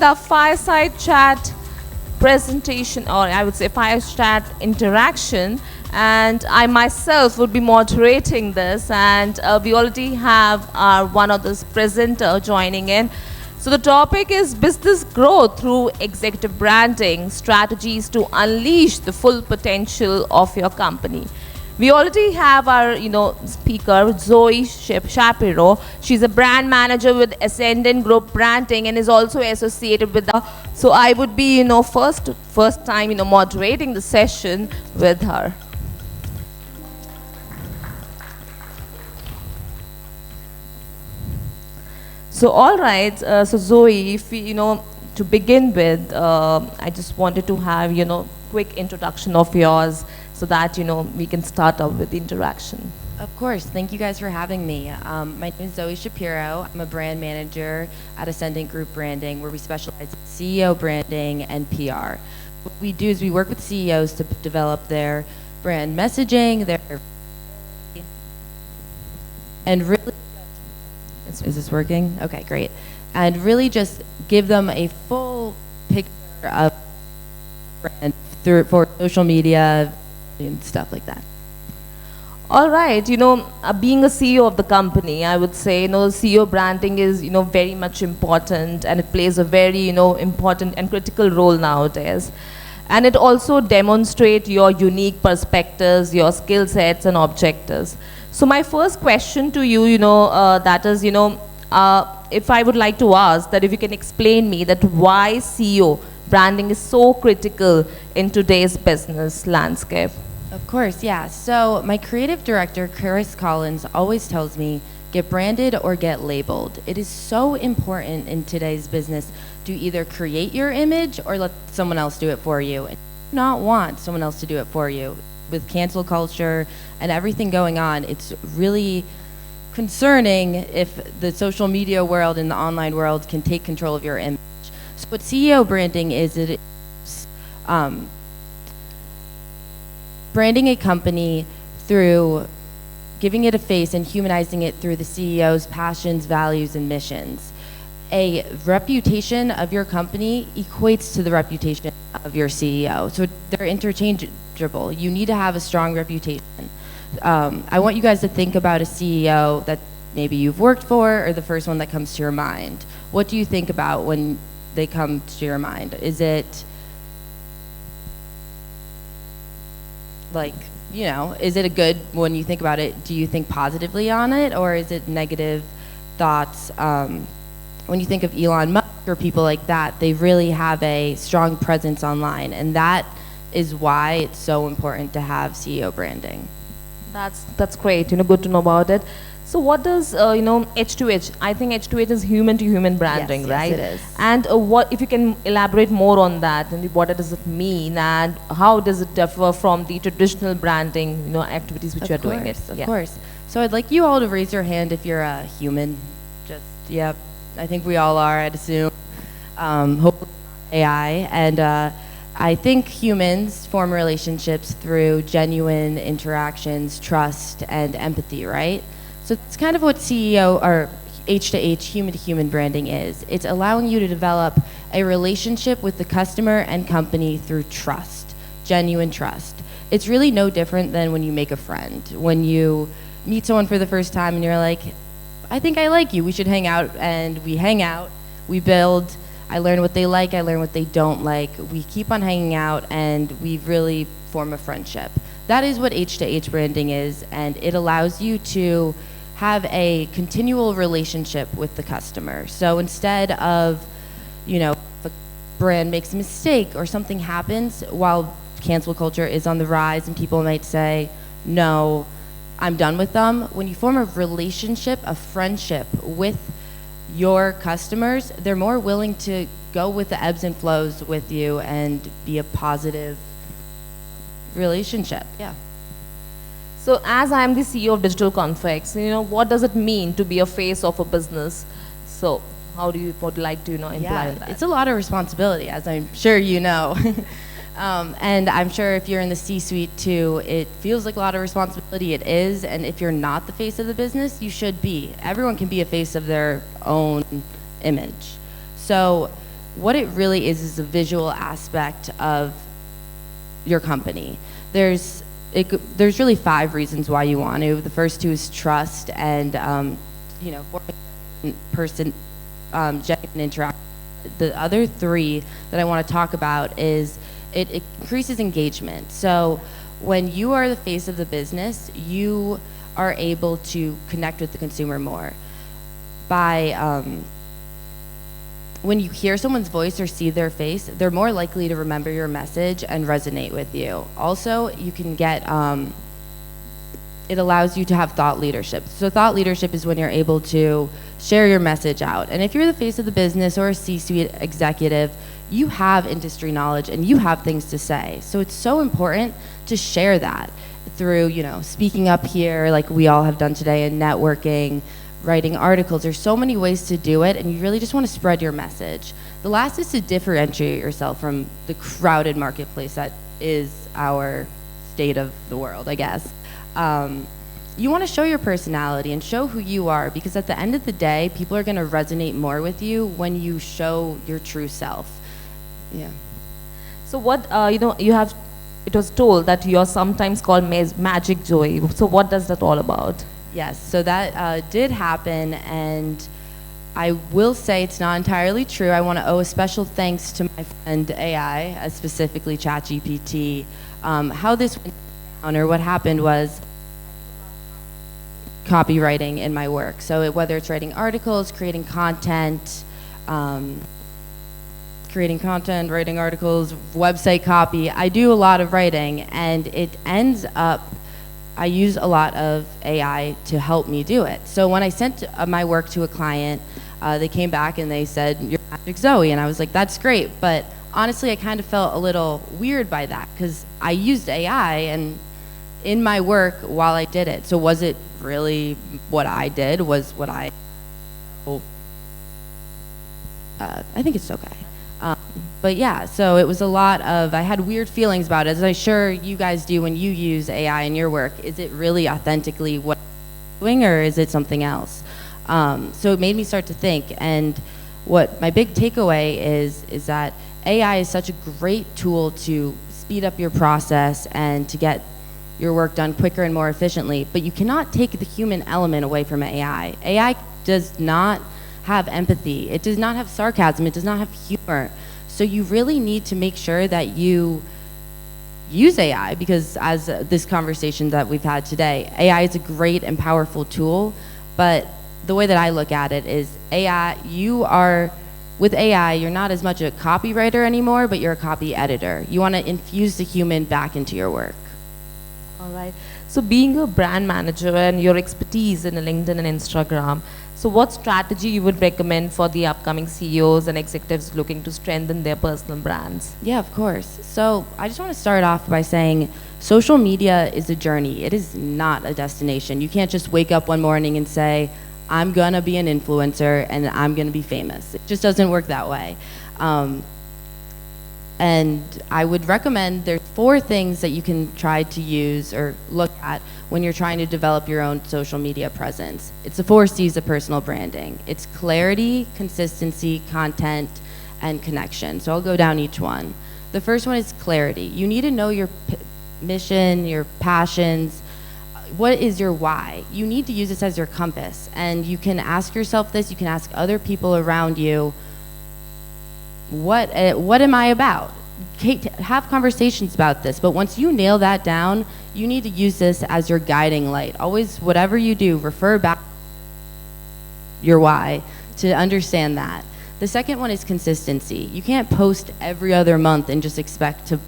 our fireside chat presentation, or I would say fireside chat interaction, and I myself would be moderating this, and we already have our one of this presenter joining in. So the topic is business growth through executive branding, strategies to unleash the full potential of your company. We already have our, speaker, Zoe Shapiro. She's a brand manager with Ascendant Group Branding and is also associated with the. So I would be, first time, moderating the session with her. So all right, so Zoe, if we, to begin with, I just wanted to have, quick introduction of yours, so that we can start out with the interaction. Of course. Thank you guys for having me. My name is Zoe Shapiro. I'm a brand manager at Ascendant Group Branding, where we specialize in CEO branding and PR. What we do is we work with CEOs to develop their brand messaging, and really, is this working? Okay, great. And really just give them a full picture of brand for social media and stuff like that. All right, being a CEO of the company, I would say, CEO branding is, very much important, and it plays a very, important and critical role nowadays. And it also demonstrates your unique perspectives, your skill sets and objectives. So my first question to you, that is, if I would like to ask that if you can explain me that why CEO branding is so critical in today's business landscape. Of course, yeah. So my creative director, Chris Collins, always tells me, get branded or get labeled. It is so important in today's business to either create your image or let someone else do it for you. And do not want someone else to do it for you. With cancel culture and everything going on, it's really concerning if the social media world and the online world can take control of your image. So what CEO branding is, it is branding a company through giving it a face and humanizing it through the CEO's passions, values, and missions. A reputation of your company equates to the reputation of your CEO. So they're interchangeable. You need to have a strong reputation. I want you guys to think about a CEO that maybe you've worked for, or the first one that comes to your mind. What do you think about when they come to your mind? Is it like, is it a good, when you think about it, do you think positively on it, or is it negative thoughts? When you think of Elon Musk or people like that, they really have a strong presence online, and that is why it's so important to have CEO branding. That's great, good to know about it. So what does, H2H, I think H2H is human-to-human branding, yes, right? Yes, it is. And what, if you can elaborate more on that, and what does it mean, and how does it differ from the traditional branding, activities which you're doing it? Of course. So I'd like you all to raise your hand if you're a human. Just, yep, I think we all are, I'd assume. Hopefully AI, and I think humans form relationships through genuine interactions, trust, and empathy, right? So it's kind of what CEO or H2H, human-to-human branding is. It's allowing you to develop a relationship with the customer and company through trust, genuine trust. It's really no different than when you make a friend. When you meet someone for the first time and you're like, I think I like you, we should hang out, and we hang out, we build, I learn what they like, I learn what they don't like. We keep on hanging out, and we really form a friendship. That is what H2H branding is, and it allows you to have a continual relationship with the customer. So instead of, if a brand makes a mistake or something happens, while cancel culture is on the rise and people might say, no, I'm done with them, when you form a relationship, a friendship with your customers, they're more willing to go with the ebbs and flows with you and be a positive relationship. Yeah. So as I'm the CEO of DIGITALCONFEX, what does it mean to be a face of a business? So how do you would like to imply that? It's a lot of responsibility, as I'm sure you know. And I'm sure if you're in the C-suite too, it feels like a lot of responsibility. It is, and if you're not the face of the business, you should be. Everyone can be a face of their own image. So what it really is a visual aspect of your company. There's really 5 reasons why you want to. The first 2 is trust and person genuine interaction. The other 3 that I want to talk about is it increases engagement. So when you are the face of the business, you are able to connect with the consumer more by when you hear someone's voice or see their face, they're more likely to remember your message and resonate with you. Also, you can get, it allows you to have thought leadership. So thought leadership is when you're able to share your message out. And if you're the face of the business or a C-suite executive, you have industry knowledge and you have things to say. So it's so important to share that through, speaking up here like we all have done today, and networking, writing articles. There's so many ways to do it, and you really just want to spread your message. The last is to differentiate yourself from the crowded marketplace that is our state of the world, I guess. You want to show your personality and show who you are, because at the end of the day, people are going to resonate more with you when you show your true self. Yeah. So what, it was told that you're sometimes called Magic Joey. So what does that all about? Yes, so that did happen, and I will say it's not entirely true. I want to owe a special thanks to my friend AI, specifically ChatGPT. How this went down, or what happened, was copywriting in my work. So whether it's writing articles, creating content, writing articles, website copy, I do a lot of writing, and it ends up I use a lot of AI to help me do it. So when I sent my work to a client, they came back and they said, "You're Magic Zoe," and I was like, "That's great," but honestly, I kind of felt a little weird by that, because I used AI and in my work while I did it. So was it really what I did? Was what I think it's okay. But yeah, so it was a lot of, I had weird feelings about it, as I'm sure you guys do when you use AI in your work. Is it really authentically what I'm doing, or is it something else? So it made me start to think, and what my big takeaway is that AI is such a great tool to speed up your process and to get your work done quicker and more efficiently, but you cannot take the human element away from AI. AI does not have empathy. It does not have sarcasm. It does not have humor. So you really need to make sure that you use AI, because as this conversation that we've had today, AI is a great and powerful tool, but the way that I look at it is with AI, you're not as much a copywriter anymore, but you're a copy editor. You want to infuse the human back into your work. All right. So being a brand manager and your expertise in LinkedIn and Instagram, so what strategy you would recommend for the upcoming CEOs and executives looking to strengthen their personal brands? Yeah, of course. So I just want to start off by saying social media is a journey. It is not a destination. You can't just wake up one morning and say, I'm going to be an influencer and I'm going to be famous. It just doesn't work that way. And I would recommend there's 4 things that you can try to use or look at when you're trying to develop your own social media presence. It's the 4 C's of personal branding. It's clarity, consistency, content, and connection. So I'll go down each one. The first one is clarity. You need to know your mission, your passions. What is your why? You need to use this as your compass. And you can ask yourself this, you can ask other people around you, what am I about? Have conversations about this, but once you nail that down, you need to use this as your guiding light. Always, whatever you do, refer back to your why to understand that. The second one is consistency. You can't post every other month and just expect to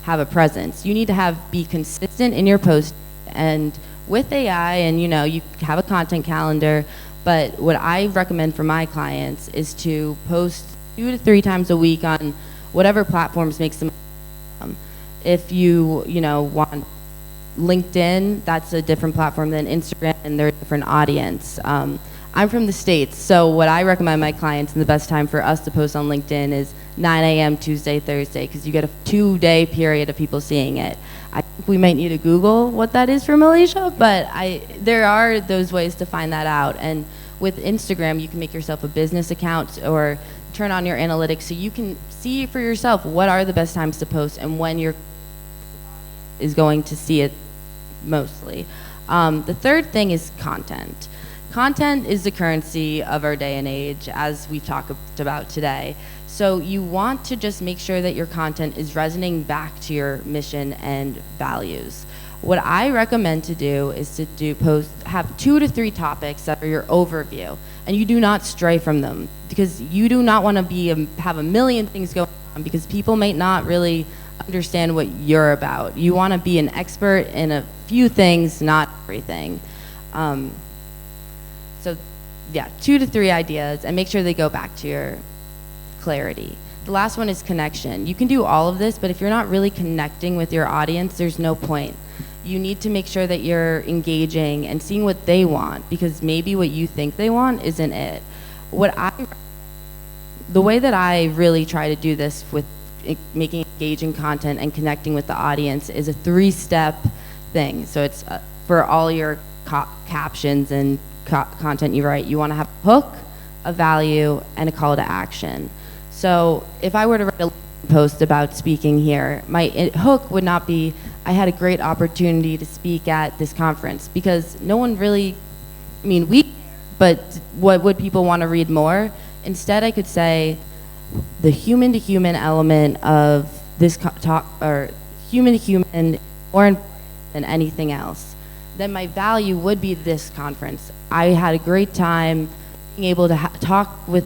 have a presence. You need to be consistent in your post, and with AI, and you have a content calendar, but what I recommend for my clients is to post 2 to 3 times a week on whatever platforms makes them. If you want LinkedIn, that's a different platform than Instagram, and they're a different audience. I'm from the States, so what I recommend my clients, and the best time for us to post on LinkedIn is 9 a.m. Tuesday, Thursday, because you get a 2-day period of people seeing it. I think we might need to Google what that is for Malaysia, but there are those ways to find that out. And with Instagram, you can make yourself a business account or turn on your analytics so you can see for yourself what are the best times to post and when your is going to see it mostly. The third thing is content. Content is the currency of our day and age, as we've talked about today. So you want to just make sure that your content is resonating back to your mission and values. What I recommend to do is to have 2 to 3 topics that are your overview, and you do not stray from them, because you do not want to have a million things going on, because people might not really understand what you're about. You want to be an expert in a few things, not everything. So yeah, 2 to 3 ideas, and make sure they go back to your clarity. The last one is connection. You can do all of this, but if you're not really connecting with your audience, there's no point. You need to make sure that you're engaging and seeing what they want, because maybe what you think they want isn't it. The way that I really try to do this with making engaging content and connecting with the audience is a 3-step thing. So it's for all your captions and content you write, you want to have a hook, a value, and a call to action. So if I were to write a post about speaking here, my hook would not be, I had a great opportunity to speak at this conference, because no one really, but what would people want to read more? Instead, I could say the human-to-human element of this talk, or human-to-human, more important than anything else. Then my value would be this conference. I had a great time being able to talk with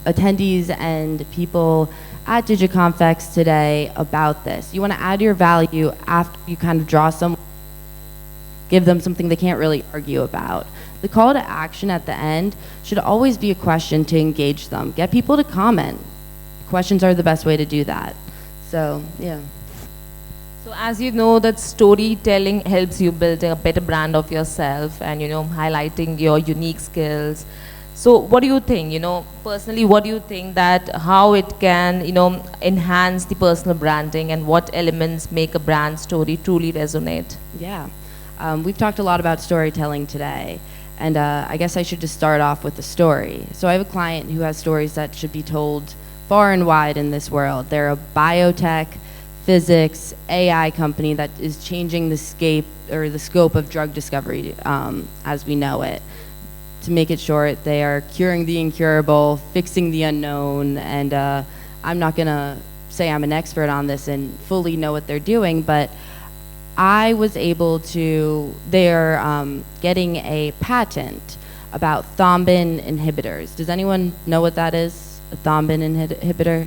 attendees and people at DIGITALCONFEX today about this. You want to add your value after you kind of draw someone, give them something they can't really argue about. The call to action at the end should always be a question to engage them. Get people to comment. Questions are the best way to do that. So, yeah. So as you know, that storytelling helps you build a better brand of yourself and, highlighting your unique skills. So what do you think, personally, what do you think that how it can, enhance the personal branding, and what elements make a brand story truly resonate? Yeah, we've talked a lot about storytelling today, and I guess I should just start off with the story. So I have a client who has stories that should be told far and wide in this world. They're a biotech, physics, AI company that is changing the scope of drug discovery as we know it. To make it short, they are curing the incurable, fixing the unknown, and I'm not gonna say I'm an expert on this and fully know what they're doing, but I was able to, they're getting a patent about thrombin inhibitors. Does anyone know what that is, a thrombin inhibitor?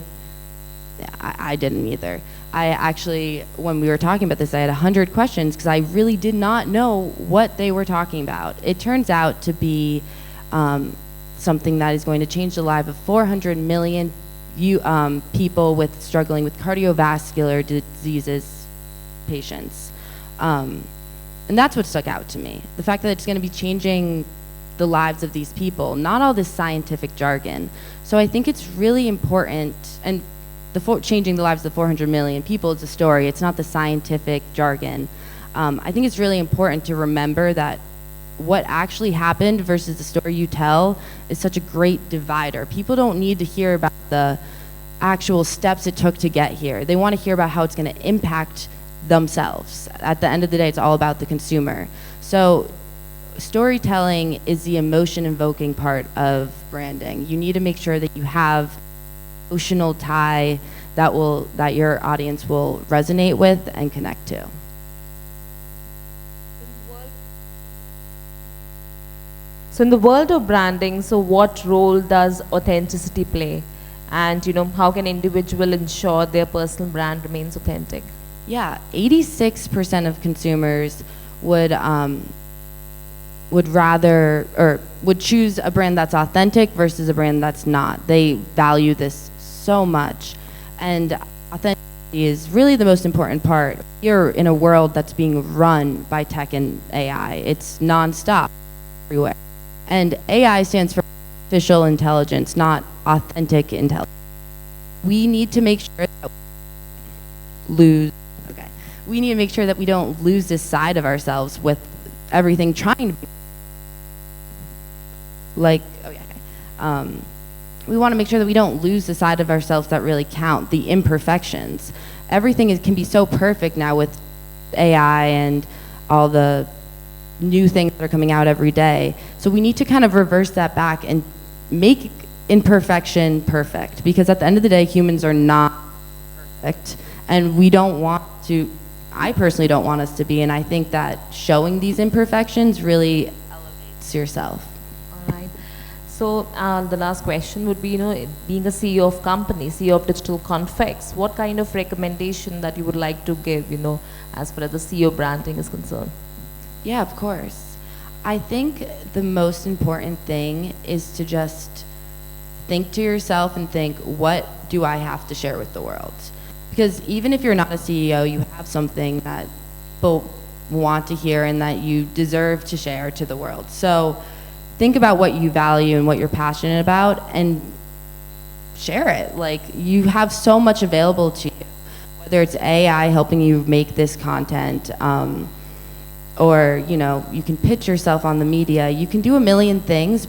Yeah, I didn't either. I actually, when we were talking about this, I had 100 questions because I really did not know what they were talking about. It turns out to be something that is going to change the life of 400 million people struggling with cardiovascular diseases, patients. And that's what stuck out to me. The fact that it's going to be changing the lives of these people, not all this scientific jargon. So I think it's really important, and changing the lives of 400 million people is a story. It's not the scientific jargon. I think it's really important to remember that what actually happened versus the story you tell is such a great divider. People don't need to hear about the actual steps it took to get here. They want to hear about how it's going to impact themselves. At the end of the day, it's all about the consumer. So storytelling is the emotion-invoking part of branding. You need to make sure that you have emotional tie that your audience will resonate with and connect to. So in the world of branding, so what role does authenticity play? And how can individual ensure their personal brand remains authentic? Yeah, 86% of consumers would rather, or would choose a brand that's authentic versus a brand that's not. They value this so much, and authenticity is really the most important part. You're in a world that's being run by tech and AI. It's nonstop everywhere, and AI stands for artificial intelligence, not authentic intelligence. We need to make sure that we need to make sure that we don't lose this side of ourselves with everything trying to be we want to make sure that we don't lose the side of ourselves that really count, the imperfections. Everything can be so perfect now with AI and all the new things that are coming out every day. So we need to kind of reverse that back and make imperfection perfect, because at the end of the day, humans are not perfect, and we don't want to, I personally don't want us to be, and I think that showing these imperfections really elevates yourself. All right. So the last question would be, being a CEO of company, CEO of DIGITALCONFEX, what kind of recommendation that you would like to give, as far as the CEO branding is concerned? Yeah, of course. I think the most important thing is to just think to yourself and think, what do I have to share with the world? Because even if you're not a CEO, you have something that people want to hear and that you deserve to share to the world. So think about what you value and what you're passionate about and share it. Like, you have so much available to you, whether it's AI helping you make this content, or you can pitch yourself on the media. You can do a million things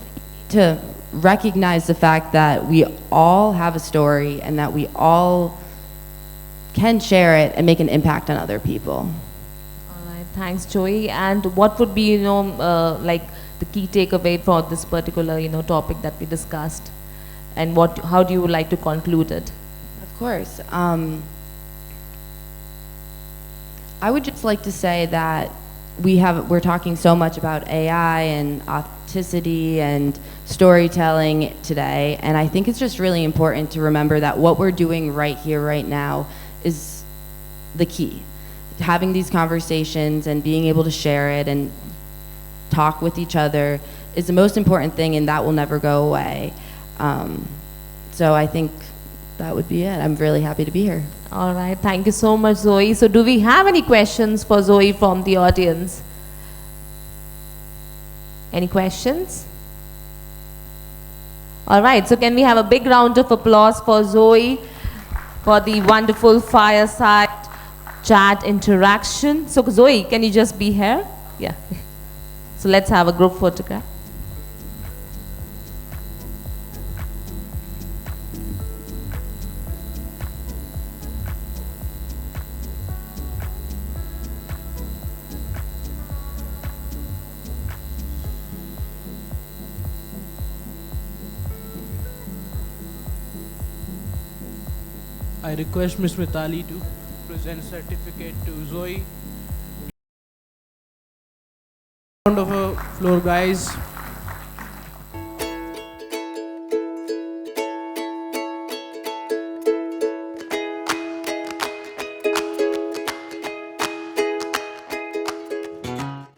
to recognize the fact that we all have a story and that we all can share it and make an impact on other people. All right, thanks, Joey. And what would be, like the key takeaway for this particular, topic that we discussed, and how do you like to conclude it? Of course. I would just like to say that we're talking so much about AI and authenticity and storytelling today, and I think it's just really important to remember that what we're doing right here, right now, is the key. Having these conversations and being able to share it and talk with each other is the most important thing, and that will never go away. So I think that would be it. I'm really happy to be here. All right, thank you so much, Zoe. So do we have any questions for Zoe from the audience? Any questions? All right, so can we have a big round of applause for Zoe for the wonderful fireside chat interaction. So Zoe, can you just be here? Yeah. So let's have a group photograph. I request Ms. Meetali to present certificate to Zoe. Round of applause, guys.